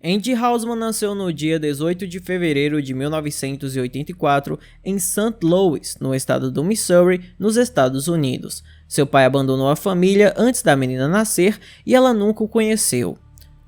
Andy Hausman nasceu no dia 18 de fevereiro de 1984 em St. Louis, no estado do Missouri, nos Estados Unidos. Seu pai abandonou a família antes da menina nascer e ela nunca o conheceu.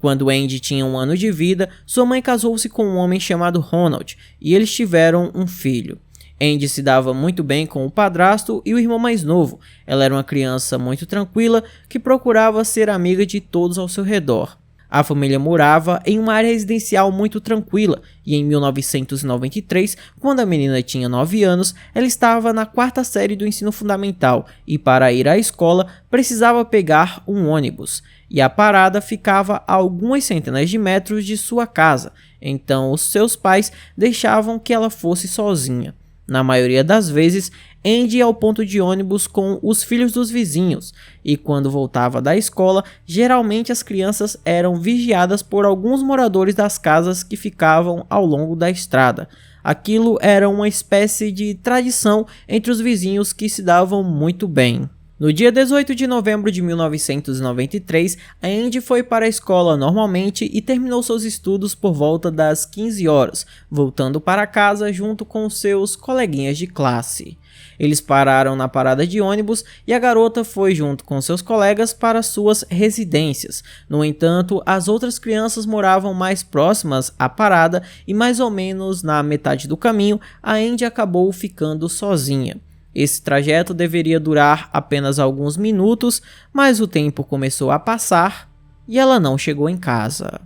Quando Andy tinha 1 ano de vida, sua mãe casou-se com um homem chamado Ronald e eles tiveram um filho. Andy se dava muito bem com o padrasto e o irmão mais novo. Ela era uma criança muito tranquila que procurava ser amiga de todos ao seu redor. A família morava em uma área residencial muito tranquila e em 1993, quando a menina tinha 9 anos, ela estava na 4ª série do ensino fundamental e para ir à escola precisava pegar um ônibus. E a parada ficava a algumas centenas de metros de sua casa, então os seus pais deixavam que ela fosse sozinha. Na maioria das vezes, Andy ia ao ponto de ônibus com os filhos dos vizinhos, e quando voltava da escola, geralmente as crianças eram vigiadas por alguns moradores das casas que ficavam ao longo da estrada. Aquilo era uma espécie de tradição entre os vizinhos que se davam muito bem. No dia 18 de novembro de 1993, a Andy foi para a escola normalmente e terminou seus estudos por volta das 15 horas, voltando para casa junto com seus coleguinhas de classe. Eles pararam na parada de ônibus e a garota foi junto com seus colegas para suas residências. No entanto, as outras crianças moravam mais próximas à parada e mais ou menos na metade do caminho, a Andy acabou ficando sozinha. Esse trajeto deveria durar apenas alguns minutos, mas o tempo começou a passar e ela não chegou em casa.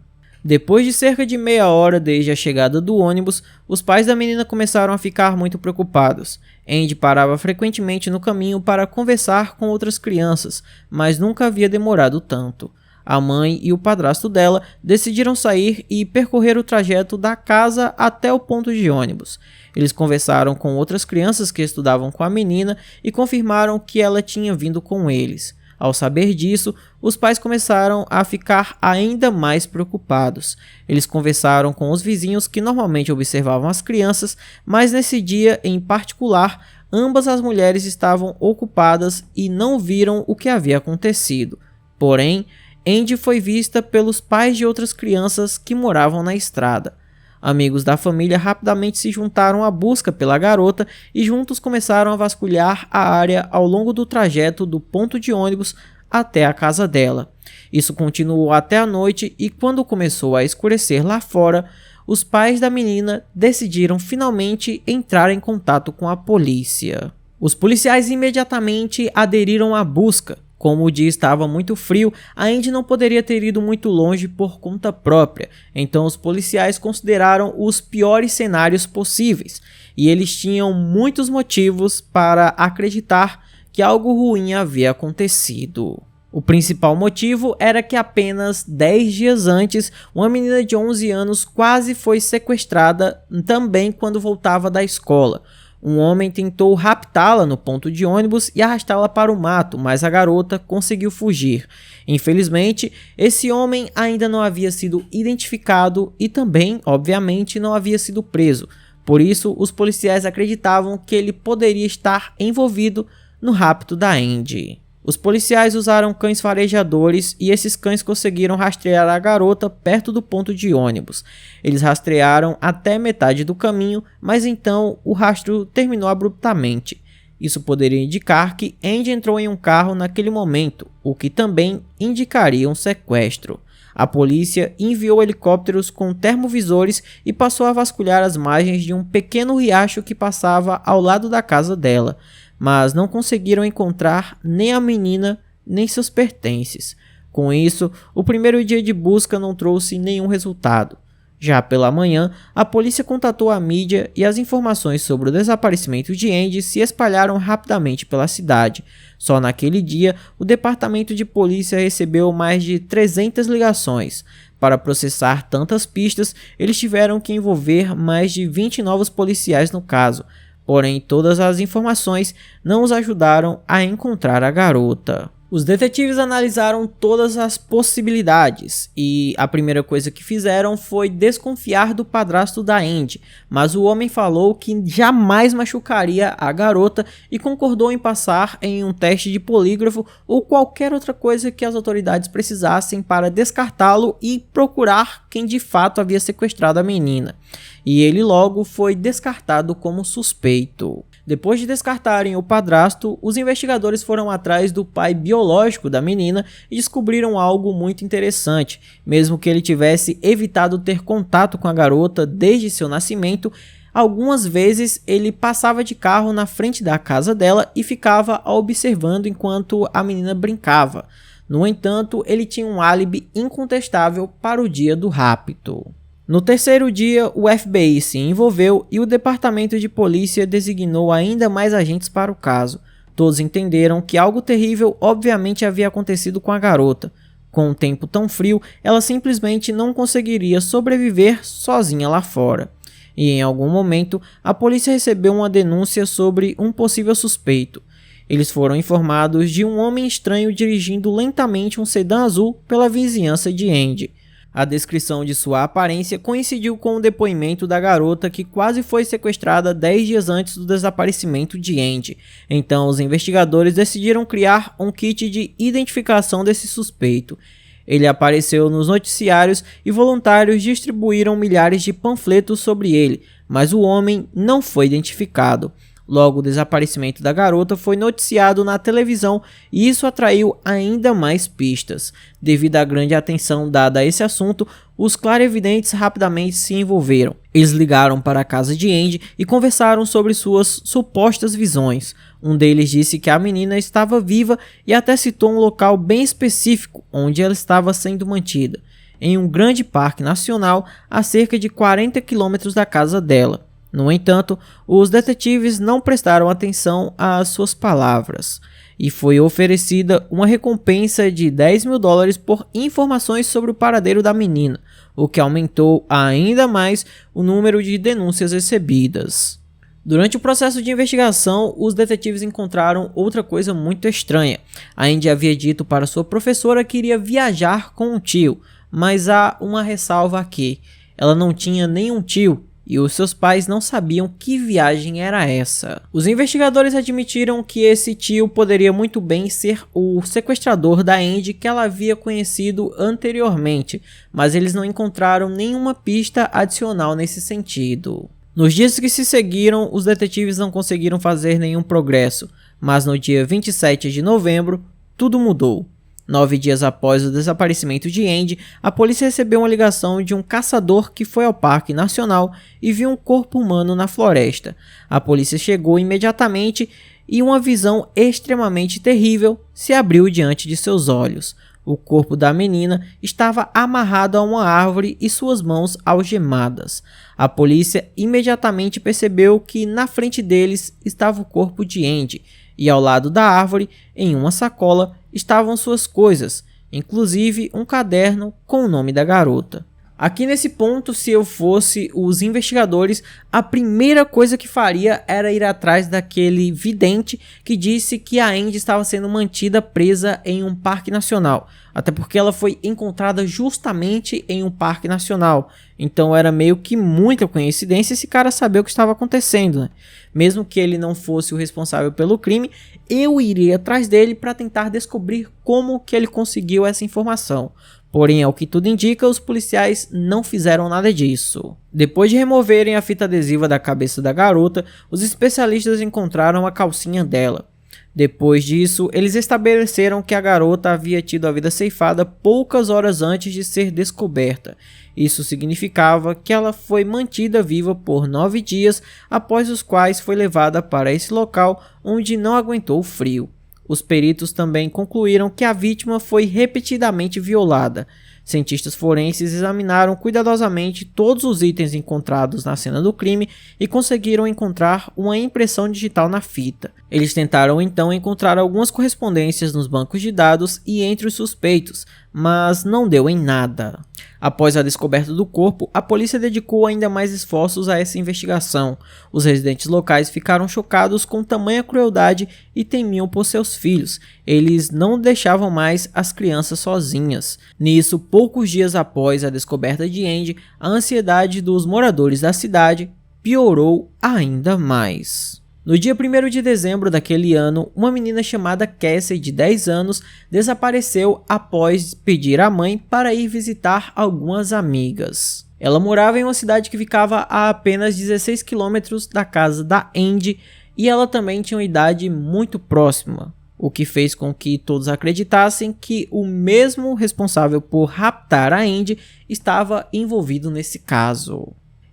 Depois de cerca de meia hora desde a chegada do ônibus, os pais da menina começaram a ficar muito preocupados. Andy parava frequentemente no caminho para conversar com outras crianças, mas nunca havia demorado tanto. A mãe e o padrasto dela decidiram sair e percorrer o trajeto da casa até o ponto de ônibus. Eles conversaram com outras crianças que estudavam com a menina e confirmaram que ela tinha vindo com eles. Ao saber disso, os pais começaram a ficar ainda mais preocupados. Eles conversaram com os vizinhos que normalmente observavam as crianças, mas nesse dia em particular, ambas as mulheres estavam ocupadas e não viram o que havia acontecido. Porém, Andy foi vista pelos pais de outras crianças que moravam na estrada. Amigos da família rapidamente se juntaram à busca pela garota e juntos começaram a vasculhar a área ao longo do trajeto do ponto de ônibus até a casa dela. Isso continuou até a noite e quando começou a escurecer lá fora, os pais da menina decidiram finalmente entrar em contato com a polícia. Os policiais imediatamente aderiram à busca. Como o dia estava muito frio, a Andy não poderia ter ido muito longe por conta própria, então os policiais consideraram os piores cenários possíveis, e eles tinham muitos motivos para acreditar que algo ruim havia acontecido. O principal motivo era que apenas 10 dias antes, uma menina de 11 anos quase foi sequestrada também quando voltava da escola. Um homem tentou raptá-la no ponto de ônibus e arrastá-la para o mato, mas a garota conseguiu fugir. Infelizmente, esse homem ainda não havia sido identificado e também, obviamente, não havia sido preso. Por isso, os policiais acreditavam que ele poderia estar envolvido no rapto da Andy. Os policiais usaram cães farejadores e esses cães conseguiram rastrear a garota perto do ponto de ônibus. Eles rastrearam até metade do caminho, mas então o rastro terminou abruptamente. Isso poderia indicar que Andy entrou em um carro naquele momento, o que também indicaria um sequestro. A polícia enviou helicópteros com termovisores e passou a vasculhar as margens de um pequeno riacho que passava ao lado da casa dela, mas não conseguiram encontrar nem a menina nem seus pertences. Com isso, o primeiro dia de busca não trouxe nenhum resultado. Já pela manhã, a polícia contatou a mídia e as informações sobre o desaparecimento de Andy se espalharam rapidamente pela cidade. Só naquele dia, o departamento de polícia recebeu mais de 300 ligações. Para processar tantas pistas, eles tiveram que envolver mais de 20 novos policiais no caso. Porém, todas as informações não os ajudaram a encontrar a garota. Os detetives analisaram todas as possibilidades e a primeira coisa que fizeram foi desconfiar do padrasto da Andy, mas o homem falou que jamais machucaria a garota e concordou em passar em um teste de polígrafo ou qualquer outra coisa que as autoridades precisassem para descartá-lo e procurar quem de fato havia sequestrado a menina. E ele logo foi descartado como suspeito. Depois de descartarem o padrasto, os investigadores foram atrás do pai biológico da menina e descobriram algo muito interessante. Mesmo que ele tivesse evitado ter contato com a garota desde seu nascimento, algumas vezes ele passava de carro na frente da casa dela e ficava a observando enquanto a menina brincava. No entanto, ele tinha um álibi incontestável para o dia do rapto. No terceiro dia, o FBI se envolveu e o departamento de polícia designou ainda mais agentes para o caso. Todos entenderam que algo terrível obviamente havia acontecido com a garota. Com um tempo tão frio, ela simplesmente não conseguiria sobreviver sozinha lá fora. E em algum momento, a polícia recebeu uma denúncia sobre um possível suspeito. Eles foram informados de um homem estranho dirigindo lentamente um sedã azul pela vizinhança de Andy. A descrição de sua aparência coincidiu com o depoimento da garota que quase foi sequestrada 10 dias antes do desaparecimento de Andy. Então os investigadores decidiram criar um kit de identificação desse suspeito. Ele apareceu nos noticiários e voluntários distribuíram milhares de panfletos sobre ele, mas o homem não foi identificado. Logo, o desaparecimento da garota foi noticiado na televisão e isso atraiu ainda mais pistas. Devido à grande atenção dada a esse assunto, os clarividentes rapidamente se envolveram. Eles ligaram para a casa de Andy e conversaram sobre suas supostas visões. Um deles disse que a menina estava viva e até citou um local bem específico onde ela estava sendo mantida, em um grande parque nacional a cerca de 40 quilômetros da casa dela. No entanto, os detetives não prestaram atenção às suas palavras e foi oferecida uma recompensa de $10.000 por informações sobre o paradeiro da menina, o que aumentou ainda mais o número de denúncias recebidas. Durante o processo de investigação, os detetives encontraram outra coisa muito estranha. A Andy havia dito para sua professora que iria viajar com um tio, mas há uma ressalva aqui: ela não tinha nenhum tio. E os seus pais não sabiam que viagem era essa. Os investigadores admitiram que esse tio poderia muito bem ser o sequestrador da Andy que ela havia conhecido anteriormente, mas eles não encontraram nenhuma pista adicional nesse sentido. Nos dias que se seguiram, os detetives não conseguiram fazer nenhum progresso, mas no dia 27 de novembro, tudo mudou. 9 dias após o desaparecimento de Andy, a polícia recebeu uma ligação de um caçador que foi ao Parque Nacional e viu um corpo humano na floresta. A polícia chegou imediatamente e uma visão extremamente terrível se abriu diante de seus olhos. O corpo da menina estava amarrado a uma árvore e suas mãos algemadas. A polícia imediatamente percebeu que na frente deles estava o corpo de Andy e ao lado da árvore, em uma sacola, estavam suas coisas, inclusive um caderno com o nome da garota. Aqui nesse ponto, se eu fosse os investigadores, a primeira coisa que faria era ir atrás daquele vidente que disse que a Andy estava sendo mantida presa em um parque nacional. Até porque ela foi encontrada justamente em um parque nacional. Então era meio que muita coincidência esse cara saber o que estava acontecendo, né? Mesmo que ele não fosse o responsável pelo crime, eu iria atrás dele para tentar descobrir como que ele conseguiu essa informação. Porém, ao que tudo indica, os policiais não fizeram nada disso. Depois de removerem a fita adesiva da cabeça da garota, os especialistas encontraram a calcinha dela. Depois disso, eles estabeleceram que a garota havia tido a vida ceifada poucas horas antes de ser descoberta. Isso significava que ela foi mantida viva por 9 dias, após os quais foi levada para esse local onde não aguentou o frio. Os peritos também concluíram que a vítima foi repetidamente violada. Cientistas forenses examinaram cuidadosamente todos os itens encontrados na cena do crime e conseguiram encontrar uma impressão digital na fita. Eles tentaram então encontrar algumas correspondências nos bancos de dados e entre os suspeitos, mas não deu em nada. Após a descoberta do corpo, a polícia dedicou ainda mais esforços a essa investigação. Os residentes locais ficaram chocados com tamanha crueldade e temiam por seus filhos. eles não deixavam mais as crianças sozinhas. Nisso, poucos dias após a descoberta de Andy, a ansiedade dos moradores da cidade piorou ainda mais. No dia 1º de dezembro daquele ano, uma menina chamada Cassie, de 10 anos, desapareceu após pedir à mãe para ir visitar algumas amigas. Ela morava em uma cidade que ficava a apenas 16 quilômetros da casa da Andy e ela também tinha uma idade muito próxima, o que fez com que todos acreditassem que o mesmo responsável por raptar a Andy estava envolvido nesse caso.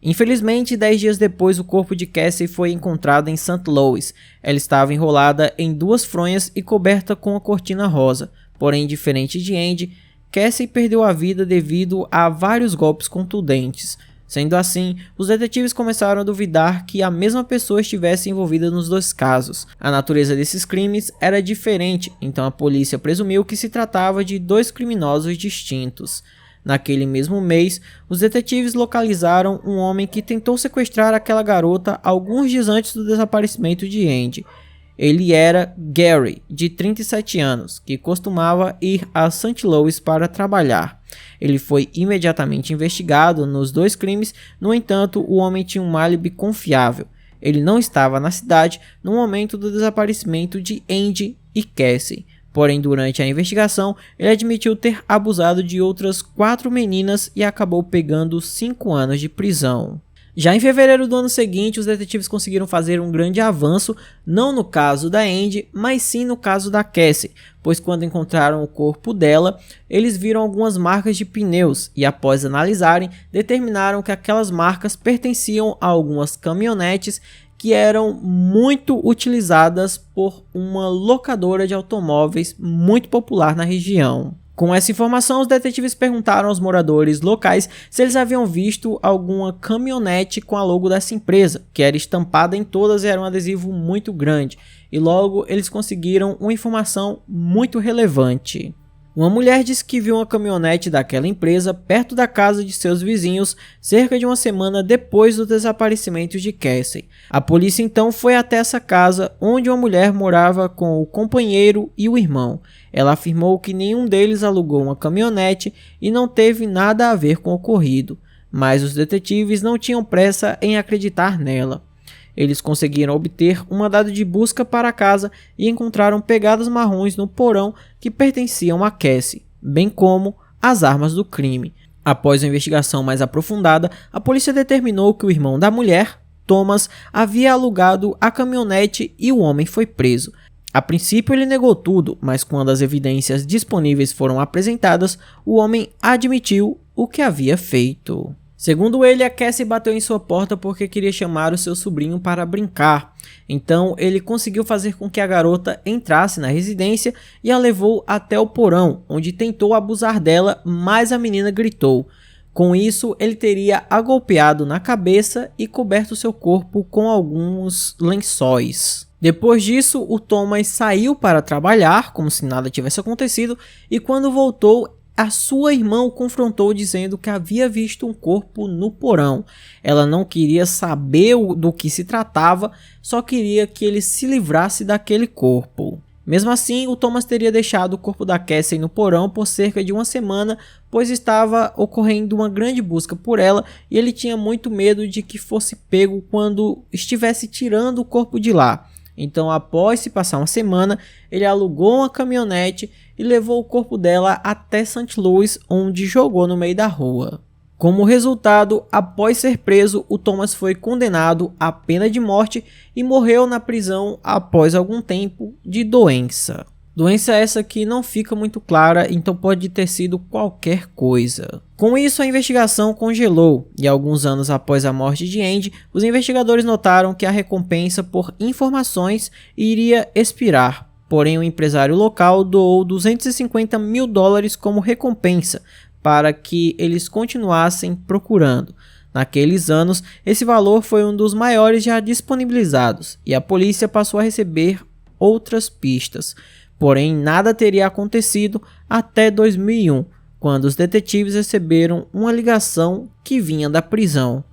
Infelizmente, 10 dias depois, o corpo de Cassie foi encontrado em St. Louis. Ela estava enrolada em 2 fronhas e coberta com uma cortina rosa. Porém, diferente de Andy, Cassie perdeu a vida devido a vários golpes contundentes. Sendo assim, os detetives começaram a duvidar que a mesma pessoa estivesse envolvida nos 2 casos. A natureza desses crimes era diferente, então a polícia presumiu que se tratava de 2 criminosos distintos. Naquele mesmo mês, os detetives localizaram um homem que tentou sequestrar aquela garota alguns dias antes do desaparecimento de Andy. Ele era Gary, de 37 anos, que costumava ir a St. Louis para trabalhar. Ele foi imediatamente investigado nos 2 crimes, no entanto, o homem tinha um álibi confiável. Ele não estava na cidade no momento do desaparecimento de Andy e Cassie. Porém, durante a investigação, ele admitiu ter abusado de outras 4 meninas e acabou pegando 5 anos de prisão. Já em fevereiro do ano seguinte, os detetives conseguiram fazer um grande avanço, não no caso da Andy, mas sim no caso da Cassie, pois quando encontraram o corpo dela, eles viram algumas marcas de pneus e após analisarem, determinaram que aquelas marcas pertenciam a algumas caminhonetes que eram muito utilizadas por uma locadora de automóveis muito popular na região. Com essa informação, os detetives perguntaram aos moradores locais se eles haviam visto alguma caminhonete com a logo dessa empresa, que era estampada em todas e era um adesivo muito grande, e logo eles conseguiram uma informação muito relevante. Uma mulher disse que viu uma caminhonete daquela empresa perto da casa de seus vizinhos cerca de uma semana depois do desaparecimento de Cassie. A polícia então foi até essa casa onde uma mulher morava com o companheiro e o irmão. Ela afirmou que nenhum deles alugou uma caminhonete e não teve nada a ver com o ocorrido, mas os detetives não tinham pressa em acreditar nela. Eles conseguiram obter um mandado de busca para a casa e encontraram pegadas marrons no porão que pertenciam a Cassie, bem como as armas do crime. Após uma investigação mais aprofundada, a polícia determinou que o irmão da mulher, Thomas, havia alugado a caminhonete e o homem foi preso. A princípio ele negou tudo, mas quando as evidências disponíveis foram apresentadas, o homem admitiu o que havia feito. Segundo ele, a Cassie bateu em sua porta porque queria chamar o seu sobrinho para brincar. Então, ele conseguiu fazer com que a garota entrasse na residência e a levou até o porão, onde tentou abusar dela, mas a menina gritou. Com isso, ele teria a golpeado na cabeça e coberto seu corpo com alguns lençóis. Depois disso, o Thomas saiu para trabalhar, como se nada tivesse acontecido, e quando voltou, a sua irmã o confrontou dizendo que havia visto um corpo no porão. Ela não queria saber do que se tratava, só queria que ele se livrasse daquele corpo. Mesmo assim, o Thomas teria deixado o corpo da Cassie no porão por cerca de uma semana, pois estava ocorrendo uma grande busca por ela e ele tinha muito medo de que fosse pego quando estivesse tirando o corpo de lá. Então, após se passar uma semana, ele alugou uma caminhonete e levou o corpo dela até St. Louis, onde jogou no meio da rua. Como resultado, após ser preso, o Thomas foi condenado à pena de morte e morreu na prisão após algum tempo de doença. Doença essa que não fica muito clara, então pode ter sido qualquer coisa. Com isso, a investigação congelou, e alguns anos após a morte de Andy, os investigadores notaram que a recompensa por informações iria expirar. Porém, o empresário local doou $250 mil como recompensa para que eles continuassem procurando. Naqueles anos, esse valor foi um dos maiores já disponibilizados, e a polícia passou a receber outras pistas. Porém, nada teria acontecido até 2001, quando os detetives receberam uma ligação que vinha da prisão.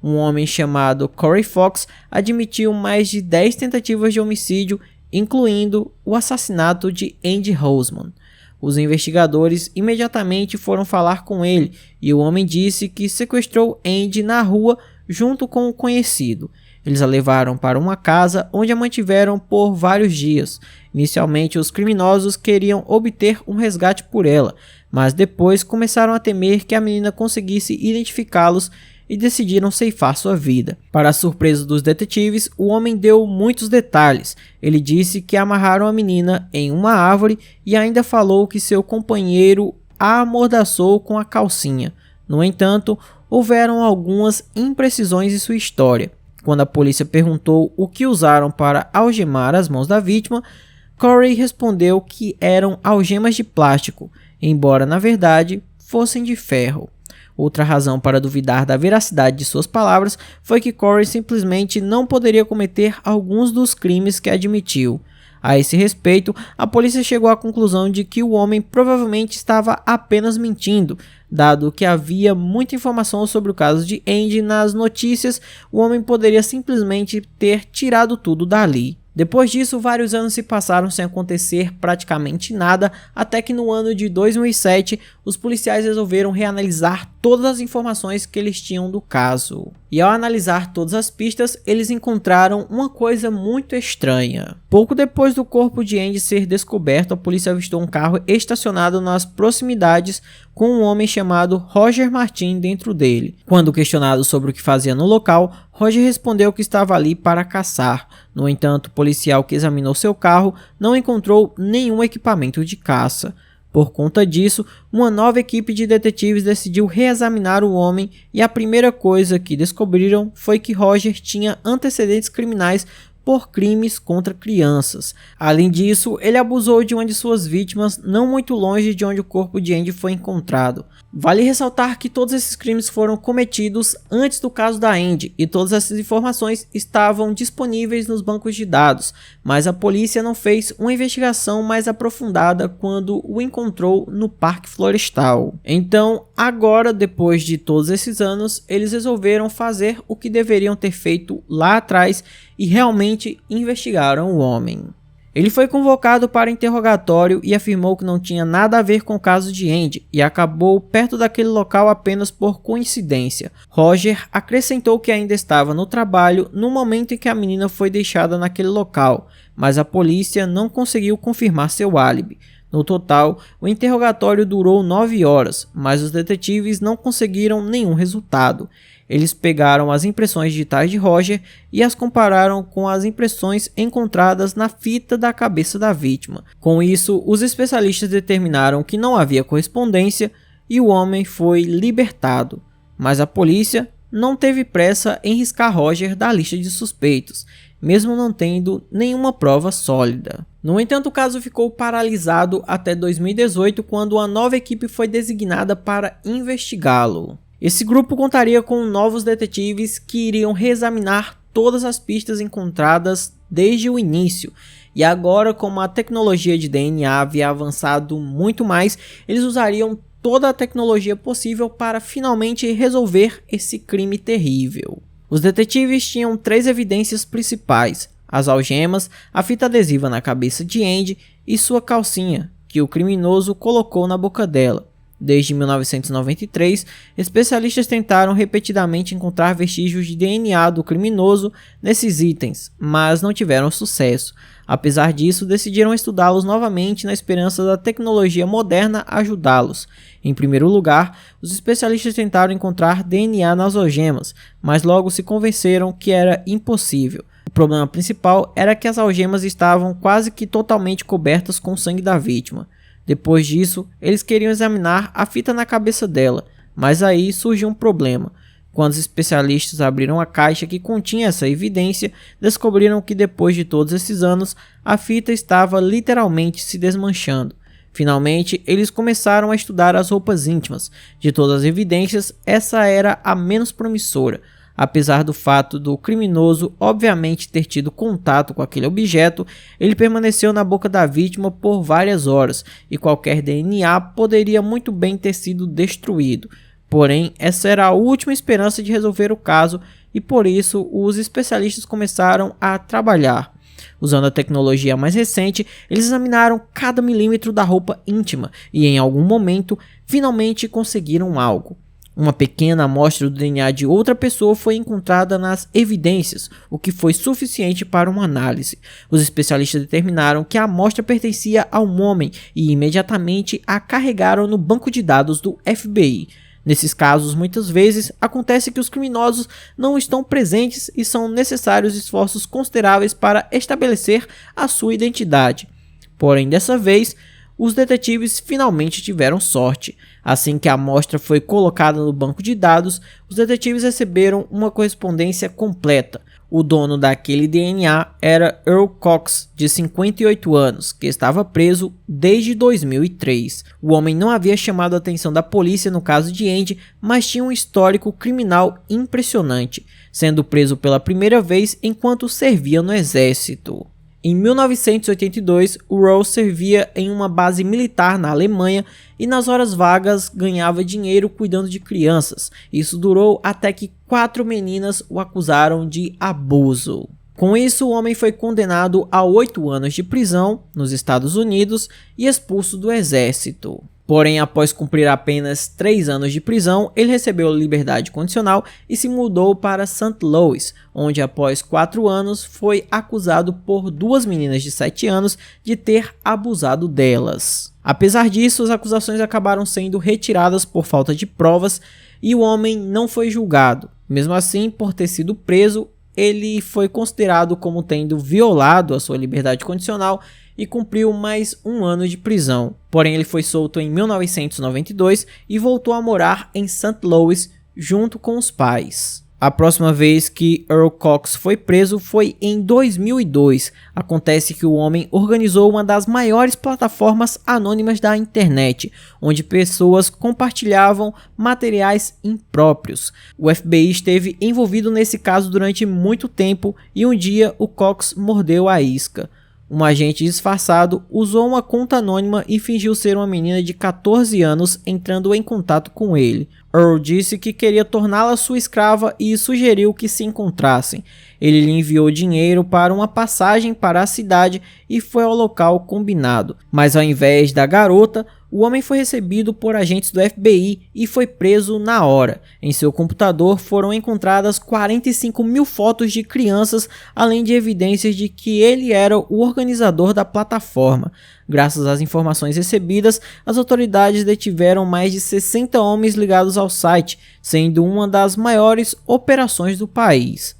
Um homem chamado Corey Fox admitiu mais de 10 tentativas de homicídio incluindo o assassinato de Andy Roseman. Os investigadores imediatamente foram falar com ele e o homem disse que sequestrou Andy na rua junto com um conhecido. Eles a levaram para uma casa onde a mantiveram por vários dias. Inicialmente, os criminosos queriam obter um resgate por ela, mas depois começaram a temer que a menina conseguisse identificá-los e decidiram ceifar sua vida. Para a surpresa dos detetives, o homem deu muitos detalhes. Ele disse que amarraram a menina em uma árvore e ainda falou que seu companheiro a amordaçou com a calcinha. No entanto, houveram algumas imprecisões em sua história. Quando a polícia perguntou o que usaram para algemar as mãos da vítima, Corey respondeu que eram algemas de plástico, embora na verdade fossem de ferro. Outra razão para duvidar da veracidade de suas palavras foi que Corey simplesmente não poderia cometer alguns dos crimes que admitiu. A esse respeito, a polícia chegou à conclusão de que o homem provavelmente estava apenas mentindo, dado que havia muita informação sobre o caso de Andy nas notícias. O homem poderia simplesmente ter tirado tudo dali. Depois disso, vários anos se passaram sem acontecer praticamente nada, até que no ano de 2007, os policiais resolveram reanalisar todas as informações que eles tinham do caso. E ao analisar todas as pistas, eles encontraram uma coisa muito estranha. Pouco depois do corpo de Andy ser descoberto, a polícia avistou um carro estacionado nas proximidades com um homem chamado Roger Martin dentro dele. Quando questionado sobre o que fazia no local, Roger respondeu que estava ali para caçar. No entanto, o policial que examinou seu carro não encontrou nenhum equipamento de caça. Por conta disso, uma nova equipe de detetives decidiu reexaminar o homem e a primeira coisa que descobriram foi que Roger tinha antecedentes criminais por crimes contra crianças. Além disso, ele abusou de uma de suas vítimas não muito longe de onde o corpo de Andy foi encontrado. Vale ressaltar que todos esses crimes foram cometidos antes do caso da Andy e todas essas informações estavam disponíveis nos bancos de dados, mas a polícia não fez uma investigação mais aprofundada quando o encontrou no Parque Florestal. Então, agora, depois de todos esses anos, eles resolveram fazer o que deveriam ter feito lá atrás e realmente investigaram o homem. Ele foi convocado para interrogatório e afirmou que não tinha nada a ver com o caso de Andy e acabou perto daquele local apenas por coincidência. Roger acrescentou que ainda estava no trabalho no momento em que a menina foi deixada naquele local, mas a polícia não conseguiu confirmar seu álibi. No total, o interrogatório durou 9 horas, mas os detetives não conseguiram nenhum resultado. Eles pegaram as impressões digitais de Roger e as compararam com as impressões encontradas na fita da cabeça da vítima. Com isso, os especialistas determinaram que não havia correspondência e o homem foi libertado. Mas a polícia não teve pressa em riscar Roger da lista de suspeitos, mesmo não tendo nenhuma prova sólida. No entanto, o caso ficou paralisado até 2018, quando uma nova equipe foi designada para investigá-lo. Esse grupo contaria com novos detetives que iriam reexaminar todas as pistas encontradas desde o início. E agora, como a tecnologia de DNA havia avançado muito mais, eles usariam toda a tecnologia possível para finalmente resolver esse crime terrível. Os detetives tinham 3 evidências principais: as algemas, a fita adesiva na cabeça de Andy e sua calcinha, que o criminoso colocou na boca dela. Desde 1993, especialistas tentaram repetidamente encontrar vestígios de DNA do criminoso nesses itens, mas não tiveram sucesso. Apesar disso, decidiram estudá-los novamente na esperança da tecnologia moderna ajudá-los. Em primeiro lugar, os especialistas tentaram encontrar DNA nas algemas, mas logo se convenceram que era impossível. O problema principal era que as algemas estavam quase que totalmente cobertas com o sangue da vítima. Depois disso, eles queriam examinar a fita na cabeça dela, mas aí surgiu um problema. Quando os especialistas abriram a caixa que continha essa evidência, descobriram que depois de todos esses anos, a fita estava literalmente se desmanchando. Finalmente, eles começaram a estudar as roupas íntimas. De todas as evidências, essa era a menos promissora. Apesar do fato do criminoso obviamente ter tido contato com aquele objeto, ele permaneceu na boca da vítima por várias horas e qualquer DNA poderia muito bem ter sido destruído. Porém, essa era a última esperança de resolver o caso e por isso os especialistas começaram a trabalhar. Usando a tecnologia mais recente, eles examinaram cada milímetro da roupa íntima e em algum momento, finalmente conseguiram algo. Uma pequena amostra do DNA de outra pessoa foi encontrada nas evidências, o que foi suficiente para uma análise. Os especialistas determinaram que a amostra pertencia a um homem e imediatamente a carregaram no banco de dados do FBI. Nesses casos, muitas vezes, acontece que os criminosos não estão presentes e são necessários esforços consideráveis para estabelecer a sua identidade. Porém, dessa vez, os detetives finalmente tiveram sorte. Assim que a amostra foi colocada no banco de dados, os detetives receberam uma correspondência completa. O dono daquele DNA era Earl Cox, de 58 anos, que estava preso desde 2003. O homem não havia chamado a atenção da polícia no caso de Andy, mas tinha um histórico criminal impressionante, sendo preso pela primeira vez enquanto servia no exército. Em 1982, o Earl servia em uma base militar na Alemanha e nas horas vagas ganhava dinheiro cuidando de crianças. Isso durou até que 4 meninas o acusaram de abuso. Com isso, o homem foi condenado a 8 anos de prisão nos Estados Unidos e expulso do exército. Porém, após cumprir apenas 3 anos de prisão, ele recebeu liberdade condicional e se mudou para St. Louis, onde após 4 anos foi acusado por 2 meninas de 7 anos de ter abusado delas. Apesar disso, as acusações acabaram sendo retiradas por falta de provas e o homem não foi julgado. Mesmo assim, por ter sido preso, ele foi considerado como tendo violado a sua liberdade condicional e cumpriu mais 1 ano de prisão. Porém, ele foi solto em 1992 e voltou a morar em St. Louis junto com os pais. A próxima vez que Earl Cox foi preso foi em 2002. Acontece que o homem organizou uma das maiores plataformas anônimas da internet, onde pessoas compartilhavam materiais impróprios. O FBI esteve envolvido nesse caso durante muito tempo e um dia o Cox mordeu a isca. Um agente disfarçado usou uma conta anônima e fingiu ser uma menina de 14 anos entrando em contato com ele. Earl disse que queria torná-la sua escrava e sugeriu que se encontrassem. Ele lhe enviou dinheiro para uma passagem para a cidade e foi ao local combinado. Mas ao invés da garota, o homem foi recebido por agentes do FBI e foi preso na hora. Em seu computador foram encontradas 45 mil fotos de crianças, além de evidências de que ele era o organizador da plataforma. Graças às informações recebidas, as autoridades detiveram mais de 60 homens ligados ao site, sendo uma das maiores operações do país.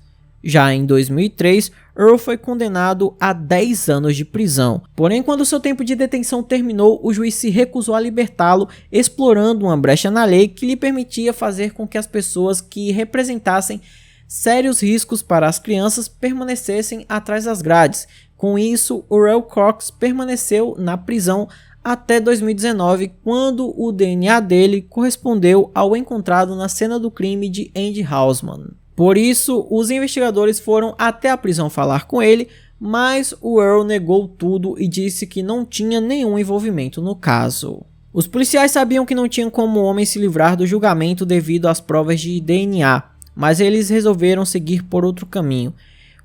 Já em 2003, Earl foi condenado a 10 anos de prisão. Porém, quando seu tempo de detenção terminou, o juiz se recusou a libertá-lo, explorando uma brecha na lei que lhe permitia fazer com que as pessoas que representassem sérios riscos para as crianças permanecessem atrás das grades. Com isso, o Earl Cox permaneceu na prisão até 2019, quando o DNA dele correspondeu ao encontrado na cena do crime de Andy Hausman. Por isso, os investigadores foram até a prisão falar com ele, mas o Earl negou tudo e disse que não tinha nenhum envolvimento no caso. Os policiais sabiam que não tinham como o homem se livrar do julgamento devido às provas de DNA, mas eles resolveram seguir por outro caminho.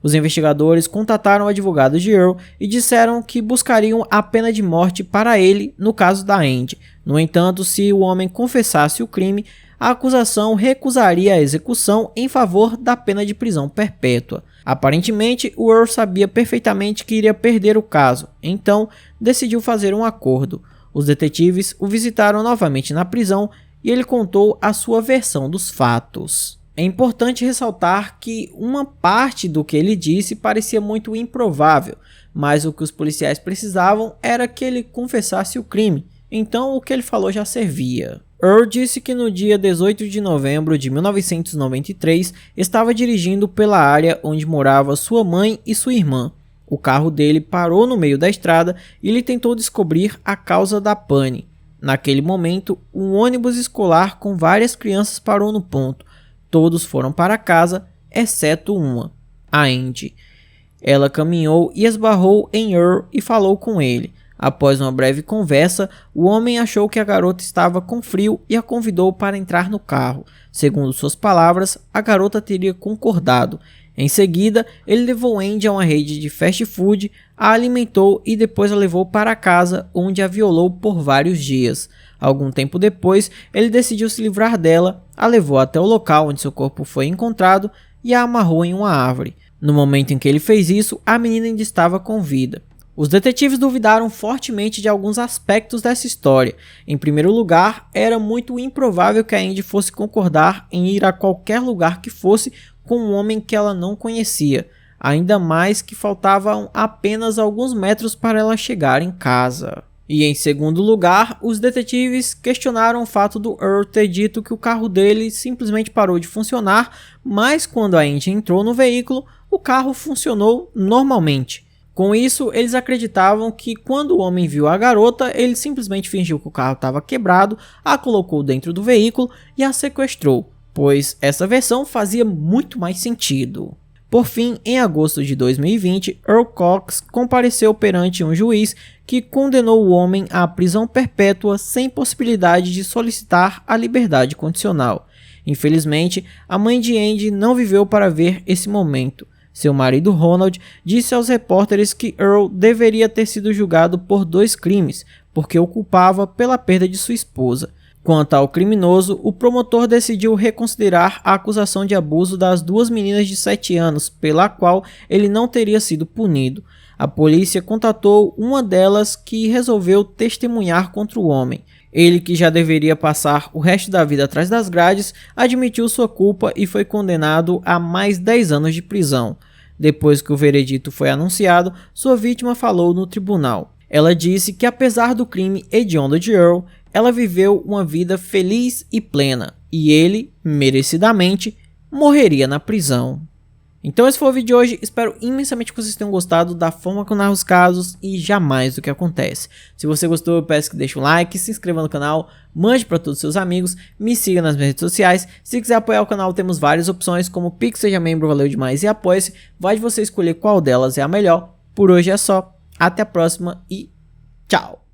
Os investigadores contataram o advogado de Earl e disseram que buscariam a pena de morte para ele no caso da Andy. No entanto, se o homem confessasse o crime, a acusação recusaria a execução em favor da pena de prisão perpétua. Aparentemente, o Earl sabia perfeitamente que iria perder o caso, então decidiu fazer um acordo. Os detetives o visitaram novamente na prisão e ele contou a sua versão dos fatos. É importante ressaltar que uma parte do que ele disse parecia muito improvável, mas o que os policiais precisavam era que ele confessasse o crime, então o que ele falou já servia. Earl disse que no dia 18 de novembro de 1993 estava dirigindo pela área onde morava sua mãe e sua irmã. O carro dele parou no meio da estrada e ele tentou descobrir a causa da pane. Naquele momento, um ônibus escolar com várias crianças parou no ponto. Todos foram para casa, exceto uma, a Andy. Ela caminhou e esbarrou em Earl e falou com ele. Após uma breve conversa, o homem achou que a garota estava com frio e a convidou para entrar no carro. Segundo suas palavras, a garota teria concordado. Em seguida, ele levou Andy a uma rede de fast food, a alimentou e depois a levou para casa, onde a violou por vários dias. Algum tempo depois, ele decidiu se livrar dela, a levou até o local onde seu corpo foi encontrado e a amarrou em uma árvore. No momento em que ele fez isso, a menina ainda estava com vida. Os detetives duvidaram fortemente de alguns aspectos dessa história. Em primeiro lugar, era muito improvável que a Andy fosse concordar em ir a qualquer lugar que fosse com um homem que ela não conhecia, ainda mais que faltavam apenas alguns metros para ela chegar em casa. E em segundo lugar, os detetives questionaram o fato do Earl ter dito que o carro dele simplesmente parou de funcionar, mas quando a Andy entrou no veículo, o carro funcionou normalmente. Com isso, eles acreditavam que quando o homem viu a garota, ele simplesmente fingiu que o carro estava quebrado, a colocou dentro do veículo e a sequestrou, pois essa versão fazia muito mais sentido. Por fim, em agosto de 2020, Earl Cox compareceu perante um juiz que condenou o homem à prisão perpétua sem possibilidade de solicitar a liberdade condicional. Infelizmente, a mãe de Andy não viveu para ver esse momento. Seu marido Ronald disse aos repórteres que Earl deveria ter sido julgado por 2 crimes, porque o culpava pela perda de sua esposa. Quanto ao criminoso, o promotor decidiu reconsiderar a acusação de abuso das 2 meninas de 7 anos, pela qual ele não teria sido punido. A polícia contatou uma delas que resolveu testemunhar contra o homem. Ele, que já deveria passar o resto da vida atrás das grades, admitiu sua culpa e foi condenado a mais 10 anos de prisão. Depois que o veredito foi anunciado, sua vítima falou no tribunal. Ela disse que apesar do crime hediondo de Earl, ela viveu uma vida feliz e plena, e ele, merecidamente, morreria na prisão. Então esse foi o vídeo de hoje, espero imensamente que vocês tenham gostado da forma que eu narro os casos e jamais do que acontece. Se você gostou, eu peço que deixe um like, se inscreva no canal, mande para todos os seus amigos, me siga nas minhas redes sociais. Se quiser apoiar o canal, temos várias opções como Pix, seja membro, valeu demais e apoie-se. Vai de você escolher qual delas é a melhor. Por hoje é só, até a próxima e tchau!